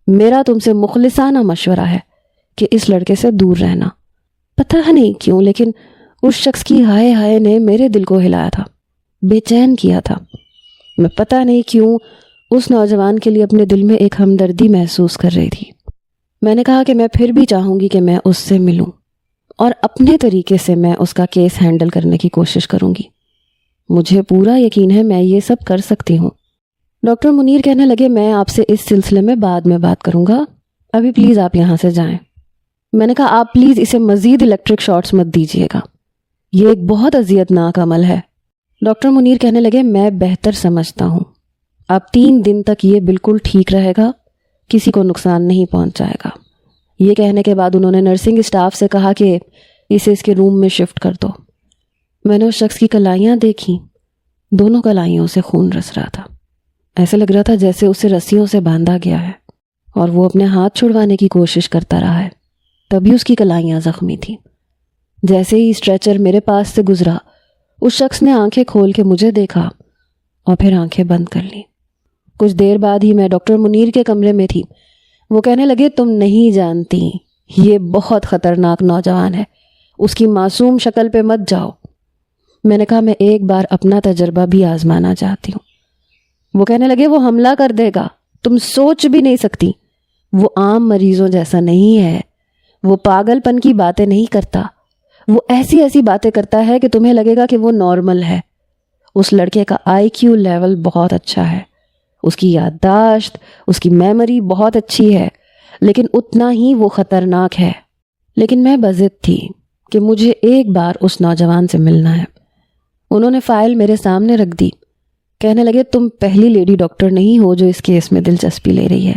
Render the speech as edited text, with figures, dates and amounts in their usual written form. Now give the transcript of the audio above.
میرا تم سے مخلصانہ مشورہ ہے کہ اس لڑکے سے دور رہنا۔ پتہ نہیں کیوں لیکن اس شخص کی ہائے ہائے نے میرے دل کو ہلایا تھا، بے چین کیا تھا۔ میں پتہ نہیں کیوں اس نوجوان کے لیے اپنے دل میں ایک ہمدردی محسوس کر رہی تھی۔ میں نے کہا کہ میں پھر بھی چاہوں گی کہ میں اس سے ملوں اور اپنے طریقے سے میں اس کا کیس ہینڈل کرنے کی کوشش کروں گی۔ مجھے پورا یقین ہے میں یہ سب کر سکتی ہوں۔ ڈاکٹر منیر کہنے لگے میں آپ سے اس سلسلے میں بعد میں بات کروں گا، ابھی پلیز آپ یہاں سے جائیں۔ میں نے کہا آپ پلیز اسے مزید الیکٹرک شاٹس مت دیجیے گا، یہ ایک بہت اذیت ناک عمل ہے۔ ڈاکٹر منیر کہنے لگے میں بہتر سمجھتا ہوں، اب 3 دن تک یہ بالکل ٹھیک رہے گا، کسی کو نقصان نہیں پہنچائے گا۔ یہ کہنے کے بعد انہوں نے نرسنگ اسٹاف سے کہا کہ اسے اس کے روم میں شفٹ کر دو۔ میں نے اس شخص کی کلائیاں دیکھیں، دونوں کلائیوں سے خون رس رہا تھا، ایسے لگ رہا تھا جیسے اسے رسیوں سے باندھا گیا ہے اور وہ اپنے ہاتھ چھڑوانے کی کوشش کرتا رہا ہے، تبھی اس کی کلائیاں زخمی تھیں۔ جیسے ہی اسٹریچر میرے پاس سے گزرا اس شخص نے آنکھیں کھول کے مجھے دیکھا اور پھر آنکھیں بند کر لیں۔ کچھ دیر بعد ہی میں ڈاکٹر منیر کے کمرے میں تھی۔ وہ کہنے لگے تم نہیں جانتی یہ بہت خطرناک نوجوان ہے، اس کی معصوم شکل پہ مت جاؤ۔ میں نے کہا میں ایک بار اپنا تجربہ بھی آزمانا چاہتی ہوں۔ وہ کہنے لگے وہ حملہ کر دے گا، تم سوچ بھی نہیں سکتی، وہ عام مریضوں جیسا نہیں ہے، وہ پاگل پن کی باتیں نہیں کرتا، وہ ایسی ایسی باتیں کرتا ہے کہ تمہیں لگے گا کہ وہ نارمل ہے۔ اس لڑکے کا IQ لیول بہت اچھا ہے، اس کی یادداشت، اس کی میموری بہت اچھی ہے، لیکن اتنا ہی وہ خطرناک ہے۔ لیکن میں بضد تھی کہ مجھے ایک بار اس نوجوان سے ملنا ہے۔ انہوں نے فائل میرے سامنے رکھ دی، کہنے لگے تم پہلی لیڈی ڈاکٹر نہیں ہو جو اس کیس میں دلچسپی لے رہی ہے،